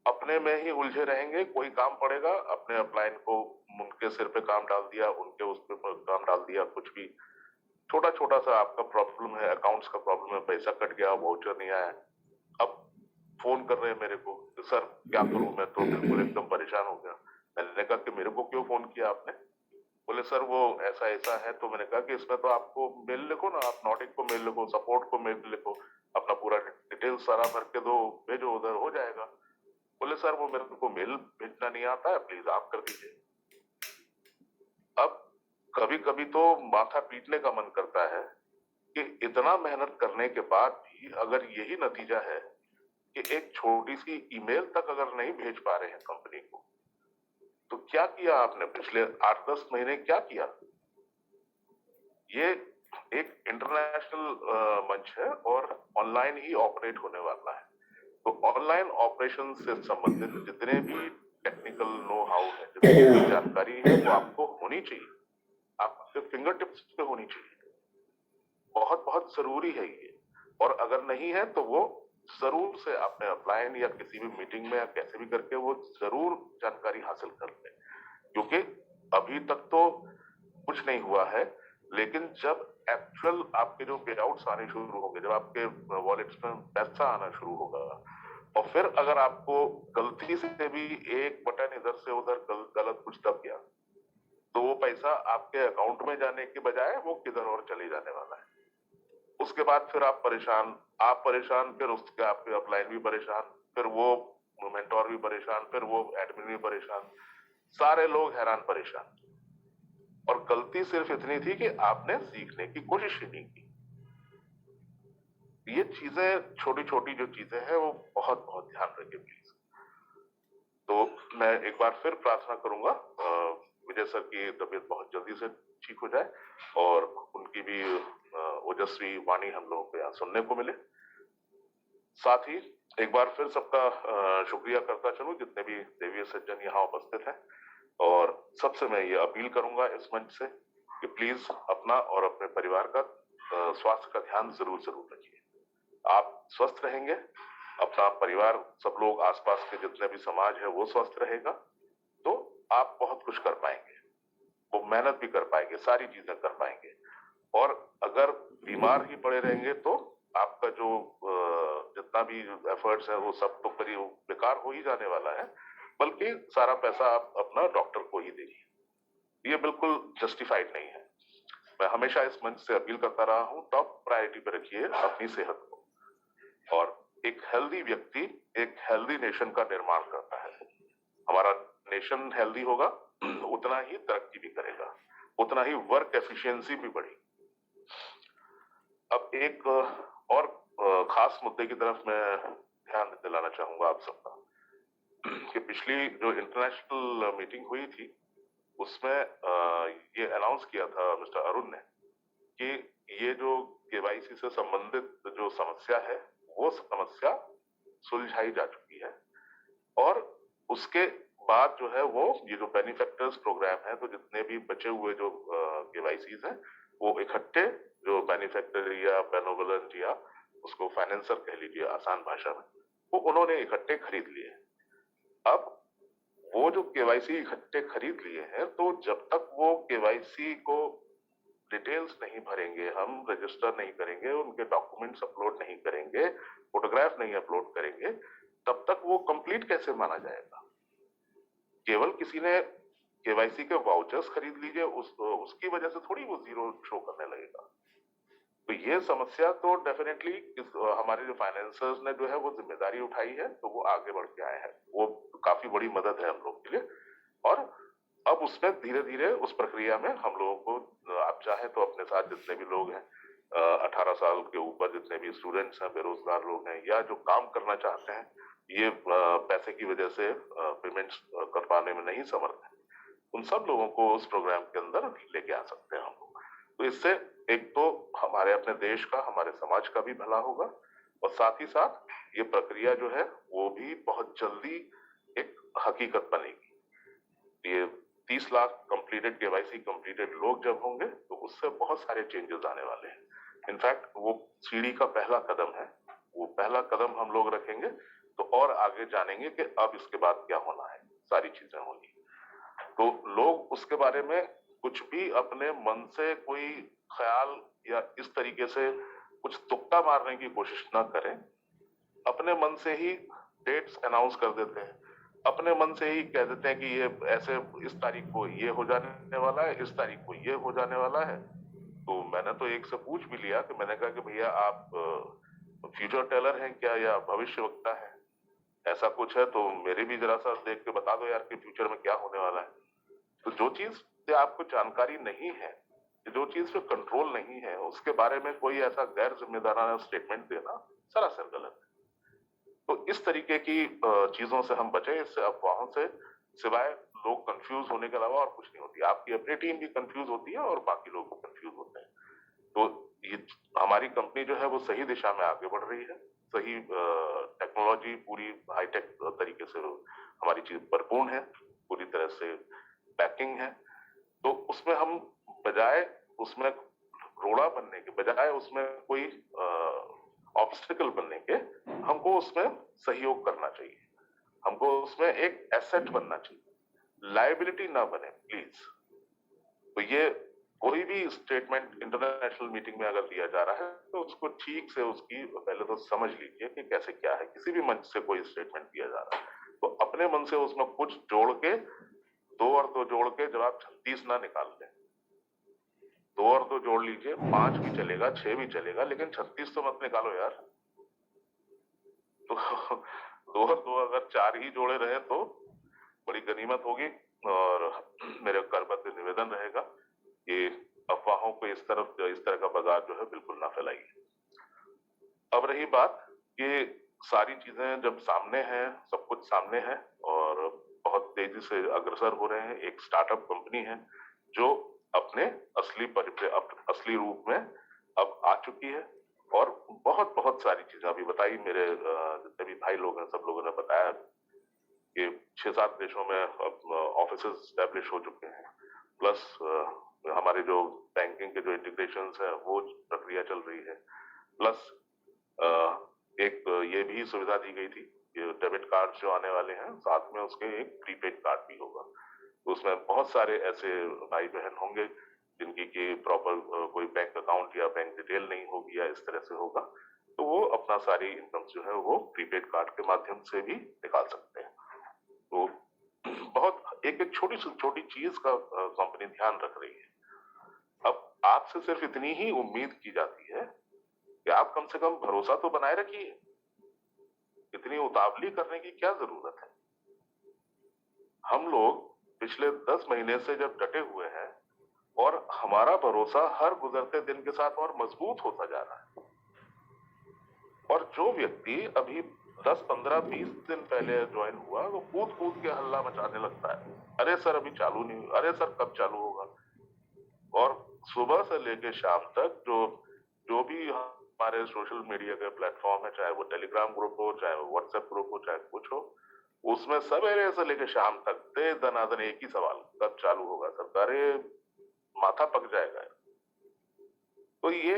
Speaker 2: अपने में ही उलझे रहेंगे, कोई काम पड़ेगा अपने अपलाइन को उनके सिर पे काम डाल दिया, उनके उस पे काम डाल दिया, कुछ भी छोटा छोटा सा आपका प्रॉब्लम है, अकाउंट्स का प्रॉब्लम है, पैसा कट गया, वाउचर नहीं आया, अब फोन कर रहे हैं मेरे को, सर क्या करूं, मैं तो बिल्कुल एकदम परेशान हो गया। मैंने कहा कि मेरे को क्यों फोन किया आपने? बोले सर वो ऐसा ऐसा है। तो मैंने कहा कि इसमें तो आपको मेल लिखो ना, आप नॉटिक को मेल लिखो, सपोर्ट को मेल लिखो, अपना पूरा डिटेल सारा भर के दो, भेजो, उधर हो जाएगा। बोले सर वो मेरे को मेल भेजना नहीं आता है, प्लीज आप कर दीजिए। अब कभी कभी तो माथा पीटने का मन करता है कि इतना मेहनत करने के बाद भी अगर यही नतीजा है कि एक छोटी सी ईमेल तक अगर नहीं भेज पा रहे हैं कंपनी को, तो क्या किया आपने पिछले 8-10 महीने, क्या किया? ये एक इंटरनेशनल मंच है और ऑनलाइन ही ऑपरेट होने वाला है। तो ऑनलाइन ऑपरेशन से संबंधित जितने भी टेक्निकल नो हाउ है, जितनी भी जानकारी है वो आपको होनी चाहिए, आपके फिंगर टिप्स पे होनी चाहिए। बहुत बहुत जरूरी है ये। और अगर नहीं है तो वो जरूर से अपने अपलाइन या किसी भी मीटिंग में या कैसे भी करके वो जरूर जानकारी हासिल कर ले, क्योंकि अभी तक तो कुछ नहीं हुआ है, लेकिन जब एक्चुअल आपके जो पे आउट्स आने शुरू होंगे, जब आपके वॉलेट्स में पैसा आना शुरू होगा और फिर अगर आपको गलती से भी एक बटन इधर से उधर गलत कुछ दब गया तो वो पैसा आपके अकाउंट में जाने के बजाय वो किधर और चले जाने वाला है। उसके बाद फिर आप परेशान, फिर उसके आपके अपलाइन भी परेशान, फिर वो मेंटोर भी परेशान, फिर वो एडमिन भी परेशान, सारे लोग हैरान परेशान। और गलती सिर्फ इतनी थी कि आपने सीखने की कोशिश ही नहीं की। ये चीजें, छोटी छोटी जो चीजें हैं वो बहुत बहुत ध्यान रखिए प्लीज। तो मैं एक बार फिर प्रार्थना करूंगा विजय सर की तबीयत बहुत जल्दी से ठीक हो जाए और उनकी भी ओजस्वी वाणी हम लोगों को यहाँ सुनने को मिले। साथ ही एक बार फिर सबका शुक्रिया करता चलूं जितने भी देवीय सज्जन यहाँ उपस्थित हैं, और सबसे मैं ये अपील करूंगा इस मंच से कि प्लीज अपना और अपने परिवार का स्वास्थ्य का ध्यान जरूर जरूर रखिए। आप स्वस्थ रहेंगे, अपना परिवार, सब लोग आसपास के जितने भी समाज है वो स्वस्थ रहेगा, तो आप बहुत कुछ कर पाएंगे, वो मेहनत भी कर पाएंगे, सारी चीजें कर पाएंगे। और अगर बीमार ही पड़े रहेंगे तो आपका जो जितना भी एफर्ट्स है वो सब तो करीब बेकार हो ही जाने वाला है, बल्कि सारा पैसा आप अपना डॉक्टर को ही देंगे। ये बिल्कुल जस्टिफाइड नहीं है। मैं हमेशा इस मंच से अपील करता रहा हूं, टॉप प्रायोरिटी पे रखिए अपनी सेहत को, और एक हेल्दी व्यक्ति एक हेल्दी नेशन का निर्माण करता है। हमारा नेशन हेल्दी होगा उतना ही तरक्की भी करेगा, उतना ही वर्क एफिशिएंसी भी बढ़ेगी। अब एक और खास मुद्दे की तरफ मैं ध्यान दिलाना चाहूंगा आप सबका कि पिछली जो इंटरनेशनल मीटिंग हुई थी उसमें ये अनाउंस किया था मिस्टर अरुण ने कि ये जो केवाईसी से संबंधित जो समस्या है वो समस्या सुलझाई जा चुकी है और उसके बाद जो है वो ये जो बेनिफैक्टर्स प्रोग्राम है तो जितने भी बचे हुए जो केवाईसीज हैं वो इकट्ठे जो बेनिफैक्टर या बेनोवलेंट या उसको फाइनेंसर कह लीजिए आसान भाषा में वो उन्होंने इकट्ठे खरीद लिए। अब वो जो केवाईसी इकट्ठे खरीद लिए हैं तो जब तक वो केवाईसी को डिटेल्स नहीं भरेंगे, हम रजिस्टर नहीं करेंगे, उनके डॉक्यूमेंट्स अपलोड नहीं करेंगे, फोटोग्राफ नहीं अपलोड करेंगे, तब तक वो कंप्लीट कैसे माना जाएगा? केवल किसी ने केवाईसी के वाउचर्स खरीद लीजिए उसकी वजह से थोड़ी वो जीरो शो करने लगेगा। तो ये समस्या तो डेफिनेटली हमारे जो फाइनेंसर्स ने जो है वो जिम्मेदारी उठाई है तो वो आगे बढ़ के आए हैं, वो काफी बड़ी मदद है हम लोग के लिए। और अब उसमें धीरे धीरे उस प्रक्रिया में हम लोगों को आप चाहे तो अपने साथ जितने भी लोग हैं 18 साल के ऊपर जितने भी स्टूडेंट्स हैं, बेरोजगार लोग हैं या जो काम करना चाहते हैं, ये पैसे की वजह से पेमेंट्स कर पाने में नहीं समर्थ है, उन सब लोगों को उस प्रोग्राम के अंदर लेके आ सकते हैं हम लोग। तो इससे एक तो हमारे अपने देश का, हमारे समाज का भी भला होगा और साथ ही साथ ये प्रक्रिया जो है वो भी बहुत जल्दी एक हकीकत बनेगी। ये 30 लाख कंप्लीटेड केवाईसी कंप्लीटेड लोग जब होंगे तो उससे बहुत सारे चेंजेस आने वाले हैं। इनफैक्ट वो सीढ़ी का पहला कदम है, वो पहला कदम हम लोग रखेंगे तो और आगे जानेंगे कि अब इसके बाद क्या होना है, सारी चीजें होंगी। तो लोग उसके बारे में कुछ भी अपने मन से कोई ख्याल या इस तरीके से कुछ तुक्का मारने की कोशिश ना करें। अपने मन से ही डेट्स अनाउंस कर देते हैं, अपने मन से ही कह देते हैं कि ये ऐसे इस तारीख को ये हो जाने वाला है, इस तारीख को ये हो जाने वाला है। तो मैंने तो एक से पूछ भी लिया कि मैंने कहा कि भैया आप फ्यूचर टेलर हैं क्या या भविष्यवक्ता हैं? ऐसा कुछ है तो मेरे भी जरा सा देख के बता दो यार कि फ्यूचर में क्या होने वाला है। तो जो चीज से आपको जानकारी नहीं है, जो चीज पे कंट्रोल नहीं है, उसके बारे में कोई ऐसा गैर जिम्मेदाराना स्टेटमेंट देना सरासर गलत है। तो इस तरीके की चीजों से हम बचें, इससे अफवाहों से, सिवाय लोग कंफ्यूज होने के अलावा और कुछ नहीं होती। आपकी अपनी टीम भी कंफ्यूज होती है और बाकी लोग भी कंफ्यूज होते हैं। तो ये हमारी कंपनी जो है वो सही दिशा में आगे बढ़ रही है, सही टेक्नोलॉजी पूरी हाईटेक तरीके से हमारी चीज भरपूर है, पूरी तरह से पैकिंग है। तो उसमें हम बजाय उसमें रोड़ा बनने के बजाय उसमें कोई ऑब्स्टिकल बनने के हमको उसमें सहयोग करना चाहिए, हमको उसमें एक एसेट बनना चाहिए, लायबिलिटी ना बने प्लीज। तो ये कोई भी स्टेटमेंट इंटरनेशनल मीटिंग में अगर दिया जा रहा है तो उसको ठीक से उसकी पहले तो समझ लीजिए कि कैसे क्या है। किसी भी मंच से कोई स्टेटमेंट दिया जा रहा है तो अपने मन से उसमें कुछ जोड़ के, 2 और 2 जोड़ के जब आप 36 ना निकाल लें, 2 और 2 जोड़ लीजिए, 5 भी चलेगा, 6 भी चलेगा, लेकिन 36 तो मत निकालो यार। तो 2 और 2 अगर 4 ही जोड़े रहे तो बड़ी गनीमत होगी। और मेरे करबद्ध निवेदन रहेगा कि अफवाहों को इस तरह का बाजार जो है बिल्कुल ना फैलाइए। अब रही बात कि सारी चीजें जब सामने हैं, सब कुछ सामने है और बहुत तेजी से अग्रसर हो रहे हैं, एक स्टार्टअप कंपनी है जो अपने असली रूप में अब आ चुकी है और बहुत बहुत सारी चीजें अभी बताई, मेरे जितने भी भाई लोग हैं सब लोगों ने बताया कि 6-7 देशों में ऑफिस एस्टेब्लिश हो चुके हैं, प्लस हमारे जो बैंकिंग के जो इंटीग्रेशन है वो प्रक्रिया चल रही है, प्लस एक ये भी सुविधा दी गई थी कि डेबिट कार्ड जो आने वाले हैं साथ में उसके एक प्रीपेड कार्ड भी होगा। तो उसमें बहुत सारे ऐसे भाई बहन होंगे जिनकी की प्रॉपर कोई बैंक अकाउंट या बैंक डिटेल नहीं होगी या इस तरह से होगा, तो वो अपना सारी इनकम जो है वो प्रीपेड कार्ड के माध्यम से भी निकाल सकते हैं। तो बहुत एक छोटी से छोटी चीज का कंपनी ध्यान रख रही है। अब आपसे सिर्फ इतनी ही उम्मीद की जाती है कि आप कम से कम भरोसा तो बनाए रखिए, इतनी उतावली करने की क्या जरूरत है। हम लोग पिछले 10 महीने से जब डटे हुए हैं और हमारा भरोसा हर गुजरते दिन के साथ और मजबूत होता जा रहा है। और जो व्यक्ति अभी 10, 15, 20 दिन पहले ज्वाइन हुआ तो कूद कूद के हल्ला मचाने लगता है, अरे सर अभी चालू नहीं, अरे सर कब चालू होगा। और सुबह से लेके शाम तक जो जो भी हमारे सोशल मीडिया के प्लेटफॉर्म है, चाहे वो टेलीग्राम ग्रुप हो, चाहे वो व्हाट्सएप ग्रुप हो, चाहे कुछ हो, उसमें सवेरे से लेके शाम तक दे दनादन एक ही सवाल, कब चालू होगा सर। अरे माथा पक जाएगा। तो ये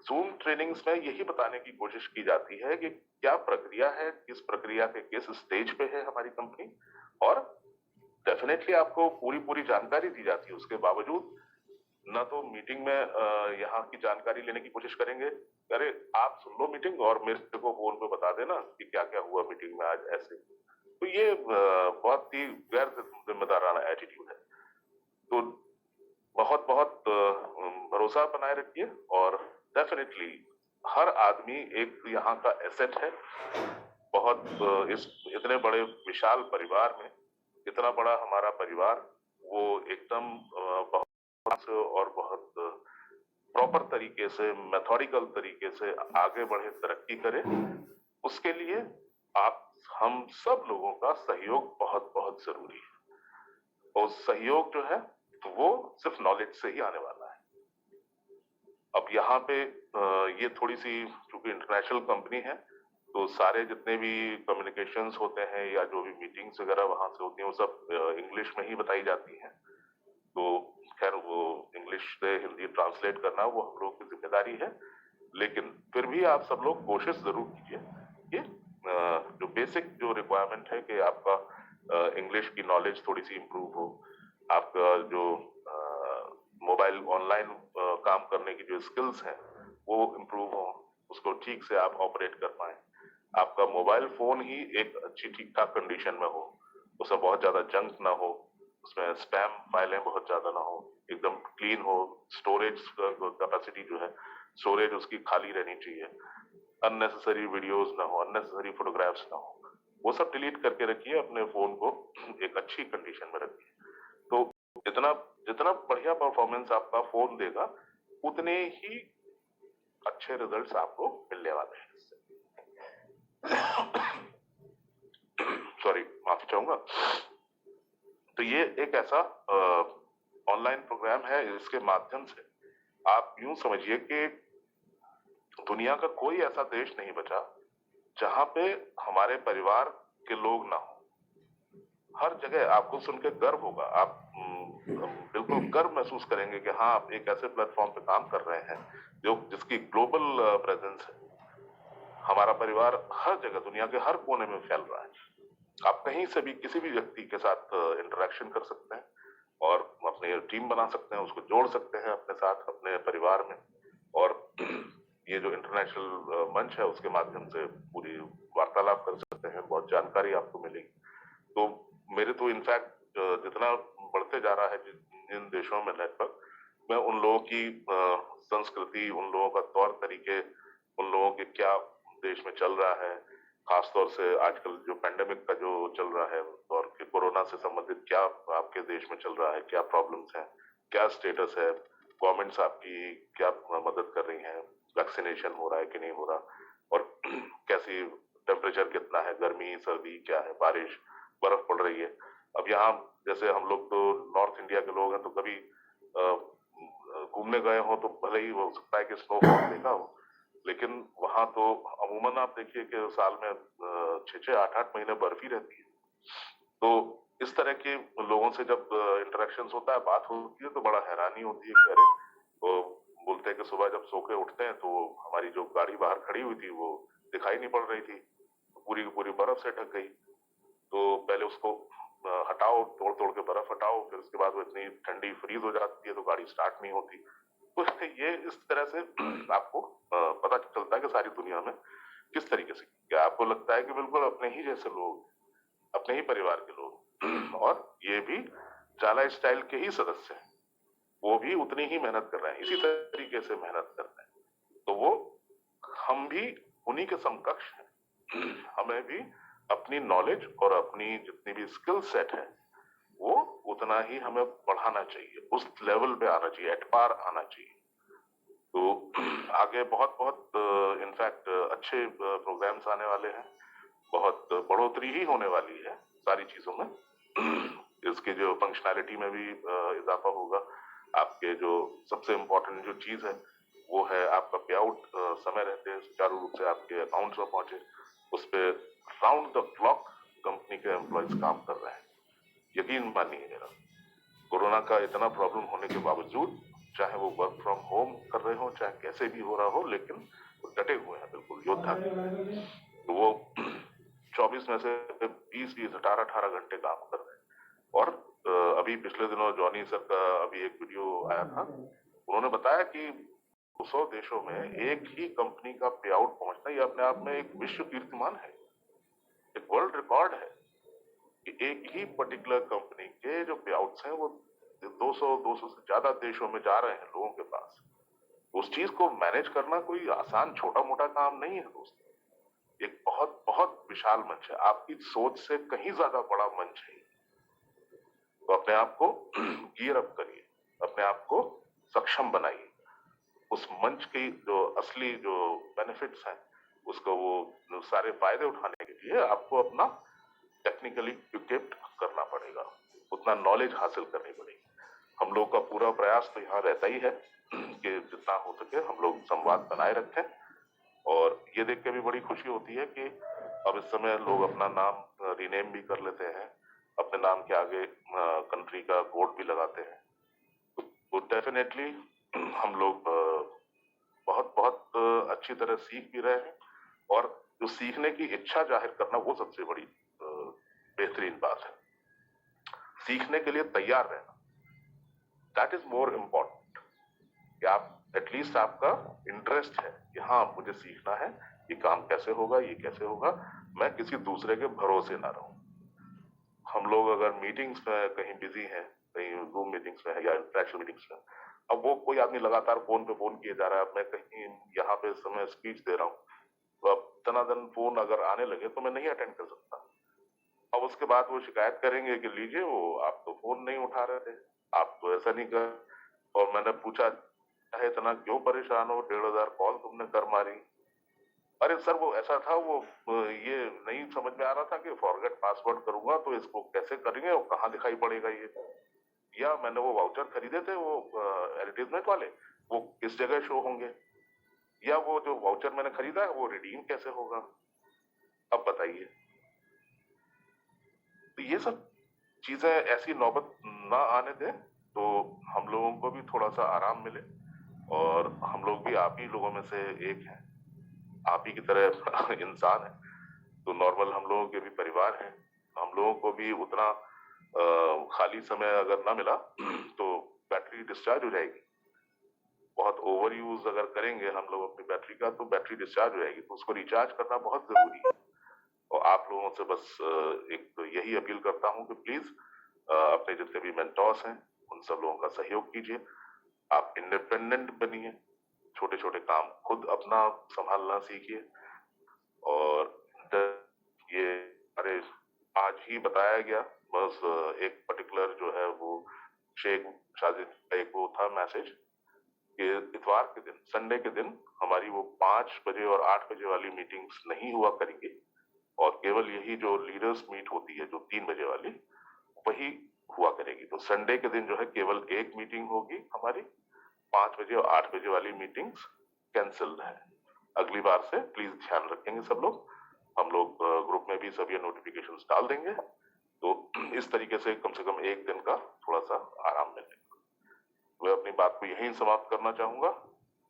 Speaker 2: जूम ट्रेनिंग्स में यही बताने की कोशिश की जाती है कि क्या प्रक्रिया है, किस प्रक्रिया के किस स्टेज पे है हमारी कंपनी, और डेफिनेटली आपको पूरी पूरी जानकारी दी जाती है। उसके बावजूद ना तो मीटिंग में यहाँ की जानकारी लेने की कोशिश करेंगे, अरे आप सुन लो मीटिंग और मेरे को फोन पे बता देना कि क्या क्या हुआ मीटिंग में आज, ऐसे। तो ये बहुत ही गैर जिम्मेदाराना एटीट्यूड है। तो बहुत बहुत भरोसा बनाए रखिए, और डेफिनेटली हर आदमी एक यहाँ का एसेट है। बहुत इस इतने बड़े विशाल परिवार में इतना बड़ा हमारा परिवार, वो एकदम बहुत और बहुत प्रॉपर तरीके से, मेथोडिकल तरीके से आगे बढ़े, तरक्की करे, उसके लिए आप हम सब लोगों का सहयोग बहुत बहुत जरूरी है। और सहयोग जो है वो सिर्फ नॉलेज से ही आने वाला है। अब यहाँ पे ये थोड़ी सी, चूंकि इंटरनेशनल कंपनी है, तो सारे जितने भी कम्युनिकेशंस होते हैं या जो भी मीटिंग्स वगैरह वहां से होती हैं, वो सब इंग्लिश में ही बताई जाती हैं। तो खैर वो इंग्लिश से हिंदी ट्रांसलेट करना वो हम लोग की जिम्मेदारी है, लेकिन फिर भी आप सब लोग कोशिश जरूर कीजिए कि जो बेसिक जो रिक्वायरमेंट है कि आपका इंग्लिश की नॉलेज थोड़ी सी इम्प्रूव हो, आपका जो मोबाइल ऑनलाइन काम करने की जो स्किल्स हैं वो इम्प्रूव हो, उसको ठीक से आप ऑपरेट कर पाए, आपका मोबाइल फोन ही एक अच्छी ठीक ठाक कंडीशन में हो, उसमें बहुत ज्यादा जंक ना हो, उसमें स्पैम फाइलें बहुत ज्यादा ना हो, एकदम क्लीन हो, स्टोरेज कैपेसिटी जो है, स्टोरेज उसकी खाली रहनी चाहिए, अननेसेसरी वीडियोस ना हो, अननेसेसरी फोटोग्राफ्स ना हो, वो सब डिलीट करके रखिए, अपने फोन को एक अच्छी कंडीशन में रखिए। तो जितना जितना बढ़िया परफॉर्मेंस आपका फोन देगा, उतने ही अच्छे रिजल्ट्स आपको मिलने वाले हैं इससे। सॉरी, माफी चाहूंगा। तो ये एक ऐसा ऑनलाइन प्रोग्राम है, इसके माध्यम से आप यूं समझिए कि दुनिया का कोई ऐसा देश नहीं बचा जहां पे हमारे परिवार के लोग ना हो। हर जगह आपको सुनकर गर्व होगा, आप बिल्कुल गर्व महसूस करेंगे कि हाँ, आप एक ऐसे प्लेटफॉर्म पे काम कर रहे हैं जो जिसकी ग्लोबल प्रेजेंस है। हमारा परिवार हर जगह दुनिया के हर कोने में फैल रहा है। आप कहीं से भी किसी भी व्यक्ति के साथ इंटरेक्शन कर सकते हैं और अपनी टीम बना सकते हैं, उसको जोड़ सकते हैं अपने साथ, अपने परिवार में। और ये जो इंटरनेशनल मंच है उसके माध्यम से पूरी वार्तालाप कर सकते हैं, बहुत जानकारी आपको मिलेगी। तो मेरे तो इनफैक्ट जितना बढ़ते जा रहा है जिन देशों में नेटवर्क, मैं उन लोगों की संस्कृति, उन लोगों का तौर तरीके, उन लोगों के क्या देश में चल रहा है, खासतौर से आजकल जो पैंडेमिक का जो चल रहा है और कोरोना से संबंधित क्या आपके देश में चल रहा है, क्या प्रॉब्लम्स हैं, क्या स्टेटस है, गवर्नमेंट्स आपकी क्या मदद कर रही हैं, वैक्सीनेशन हो रहा है कि नहीं हो रहा, और कैसी टेम्परेचर कितना है, गर्मी सर्दी क्या है, बारिश बर्फ पड़ रही है। अब यहाँ जैसे हम लोग तो नॉर्थ इंडिया के लोग हैं, तो कभी घूमने गए हो तो भले ही हो सकता है कि स्नोफॉल देखा हो, लेकिन वहां तो अमूमन आप देखिए कि साल में 6-6, 8-8 महीने बर्फ ही रहती है। तो इस तरह के लोगों से जब इंटरेक्शन होता है, बात होती है, तो बड़ा हैरानी होती है कि अरे, वो बोलते हैं कि सुबह जब सो के उठते हैं तो हमारी जो गाड़ी बाहर खड़ी हुई थी वो दिखाई नहीं पड़ रही थी, पूरी की पूरी बर्फ से ढक गई। तो पहले उसको हटाओ, तोड़ तोड़ के बर्फ हटाओ, फिर उसके बाद वो इतनी ठंडी फ्रीज हो जाती है तो गाड़ी स्टार्ट नहीं होती। तो ये इस तरह से आपको पता चलता है कि सारी दुनिया में किस तरीके से, क्या आपको लगता है कि बिल्कुल अपने ही जैसे लोग, अपने ही परिवार के लोग, और ये भी जाला स्टाइल के ही सदस्य हैं, वो भी उतनी ही मेहनत कर रहे हैं, इसी तरीके से मेहनत कर रहे हैं। तो वो हम भी उन्हीं के समकक्ष हैं। हमें भी अपनी नॉलेज और अपनी जितनी भी स्किल सेट है वो उतना ही हमें बढ़ाना चाहिए, उस लेवल पे आना चाहिए, एट पार आना चाहिए। तो आगे बहुत बहुत इनफैक्ट अच्छे प्रोग्राम्स आने वाले हैं, बहुत बढ़ोतरी ही होने वाली है सारी चीजों में। इसके जो फंक्शनैलिटी में भी इजाफा होगा। आपके जो सबसे इम्पोर्टेंट जो चीज है वो है आपका पे आउट समय रहते सुचारू रूप से आपके अकाउंट्स में पहुंचे। उस पर राउंड द क्लॉक कंपनी के एम्प्लॉयज काम कर रहे हैं। यकीन मानिए मेरा, कोरोना का इतना प्रॉब्लम होने के बावजूद, चाहे वो वर्क फ्रॉम होम कर रहे हो, चाहे कैसे भी हो रहा हो, लेकिन वो डटे हुए हैं बिल्कुल योद्धा। तो वो 24 में से 20-20, 18-18 घंटे काम कर रहे हैं। और अभी पिछले दिनों जॉनी सर का अभी एक वीडियो आया था, उन्होंने बताया कि 200 देशों में एक ही कंपनी का पे आउट पहुंचना ये अपने आप में एक विश्व कीर्तिमान है, एक वर्ल्ड रिकॉर्ड है कि एक ही पर्टिकुलर कंपनी के जो पे आउट्स हैं वो 200 से ज्यादा देशों में जा रहे हैं लोगों के पास। उस चीज को मैनेज करना कोई आसान छोटा मोटा काम नहीं है दोस्तों। एक बहुत बहुत विशाल मंच है, आपकी सोच से कहीं ज्यादा बड़ा मंच है। तो अपने आप को गियर अप करिए, अपने आप को सक्षम बनाइए। उस मंच की जो असली जो बेनिफिट्स हैं, उसको वो सारे फायदे उठाने के लिए आपको अपना टेक्निकली इक्विप्ड करना पड़ेगा, उतना नॉलेज हासिल करनी पड़ेगी। हम लोग का पूरा प्रयास तो यहाँ रहता ही है कि जितना हो सके हम लोग संवाद बनाए रखें। और ये देख के भी बड़ी खुशी होती है कि अब इस समय लोग अपना नाम रीनेम भी कर लेते हैं, अपने नाम के आगे कंट्री का कोड भी लगाते हैं। तो डेफिनेटली हम लोग बहुत बहुत अच्छी तरह सीख भी रहे हैं, और जो सीखने की इच्छा जाहिर करना वो सबसे बड़ी बेहतरीन बात है। सीखने के लिए तैयार रहना, दैट इज मोर इम्पोर्टेंट। कि आप एटलीस्ट आपका इंटरेस्ट है कि हाँ मुझे सीखना है, ये काम कैसे होगा, ये कैसे होगा, मैं किसी दूसरे के भरोसे ना रहूं। हम लोग अगर मीटिंग्स में कहीं बिजी हैं, कहीं जूम मीटिंग्स में है या इंटरेक्शन मीटिंग्स में, अब वो कोई आदमी लगातार फोन पे फोन किए जा रहा है, मैं कहीं यहाँ पे समय स्पीच दे रहा हूँ, तो अब तनादन फोन अगर आने लगे तो मैं नहीं अटेंड कर सकता। अब उसके बाद वो शिकायत करेंगे कि लीजिए वो आप तो फोन नहीं उठा रहे थे, आप तो ऐसा नहीं कर। और मैंने पूछा चाहे इतना क्यों परेशान हो, 1500 कॉल तुमने कर मारी। अरे सर वो ऐसा था, वो ये नहीं समझ में आ रहा था कि फॉरगेट पासवर्ड करूंगा तो इसको कैसे करेंगे और कहाँ दिखाई पड़ेगा ये, या मैंने वो वाउचर खरीदे थे वो एडवर्टीजमेंट वाले, वो किस जगह शो होंगे, या वो जो वाउचर मैंने खरीदा है वो रिडीम कैसे होगा। अब बताइए, तो ये सब चीजें ऐसी नौबत ना आने दें तो हम लोगों को भी थोड़ा सा आराम मिले। और हम लोग भी आप ही लोगों में से एक हैं, आप ही की तरह इंसान है, तो नॉर्मल हम लोगों के भी परिवार हैं। हम लोगों को भी उतना खाली समय अगर ना मिला तो बैटरी डिस्चार्ज हो जाएगी। बहुत ओवर यूज अगर करेंगे हम लोग अपनी बैटरी का तो बैटरी डिस्चार्ज हो जाएगी, तो उसको रिचार्ज करना बहुत जरूरी है। और आप लोगों से बस एक तो यही अपील करता हूं कि प्लीज अपने जितने भी मेंटोर्स हैं उन सब लोगों का सहयोग कीजिए। आप इंडिपेंडेंट बनिए, छोटे छोटे काम खुद अपना संभालना सीखिए। और ये अरे आज ही बताया गया, बस एक पर्टिकुलर जो है वो शेख शाजिद का एक वो था मैसेज कि इतवार के दिन, संडे के दिन हमारी वो 5 बजे और 8 बजे वाली मीटिंग्स नहीं हुआ करेंगी, और केवल यही जो लीडर्स मीट होती है जो 3 बजे वाली, वही हुआ करेगी। तो संडे के दिन जो है केवल एक मीटिंग होगी हमारी, 5 बजे और 8 बजे वाली मीटिंग्स कैंसिल है। अगली बार से प्लीज ध्यान रखेंगे सब लोग। हम लोग ग्रुप में भी सभी नोटिफिकेशंस डाल देंगे, तो इस तरीके से कम एक दिन का थोड़ा सा आराम मिलेगा। मैं अपनी बात को यहीं समाप्त करना चाहूंगा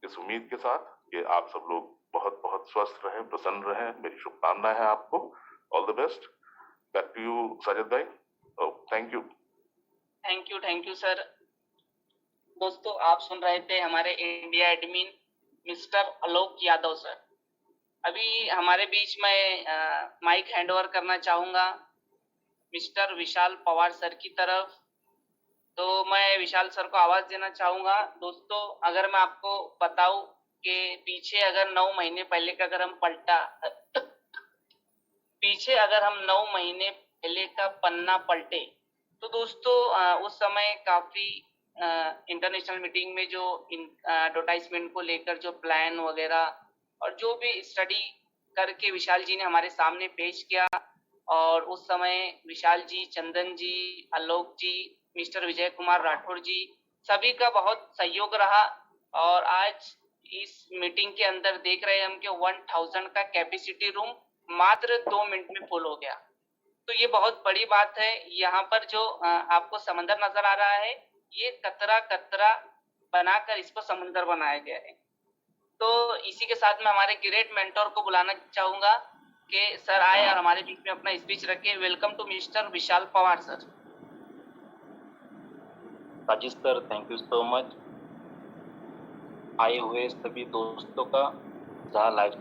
Speaker 2: इस उम्मीद के साथ कि आप सब लोग बहुत बहुत स्वस्थ रहें, प्रसन्न रहें। मेरी शुभकामनाएं हैं आपको। All the best. Back to you Sajid भाई। Thank you.
Speaker 3: Thank you sir. दोस्तों आप सुन रहे थे हमारे India admin mister Alok Yadav sir. अभी हमारे बीच में माइक हैंडओवर करना चाहूंगा मिस्टर विशाल पवार सर की तरफ। तो मैं विशाल सर को आवाज देना चाहूंगा। दोस्तों अगर मैं आपको बताऊं कि पीछे अगर 9 महीने पहले का अगर हम पीछे अगर हम 9 महीने पहले का पन्ना पलटे तो दोस्तों उस समय काफी इंटरनेशनल मीटिंग में जो एडवर्टाइजमेंट को लेकर जो प्लान वगैरह और जो भी स्टडी करके विशाल जी ने हमारे सामने पेश किया, और उस समय विशाल जी, चंदन जी, आलोक जी, मिस्टर विजय कुमार राठौर जी, सभी का बहुत सहयोग रहा। और आज इस मीटिंग के अंदर देख रहे हैं हम कि 1000 का कैपेसिटी रूम मात्र 2 मिनट में फुल हो गया। तो ये बहुत बड़ी बात है। यहाँ पर जो आपको समंदर नजर आ रहा है, ये कतरा कतरा बनाकर इसको समंदर बनाया गया है। तो इसी के साथ मैं हमारे ग्रेट मेंटोर को बुलाना चाहूंगा कि सर आए और हमारे बीच में अपना स्पीच रखे। Welcome to mister Vishal Pawar sir.
Speaker 4: Rajesh sir, thank you so much. आए हुए सभी दोस्तों का जहाँ लाइफ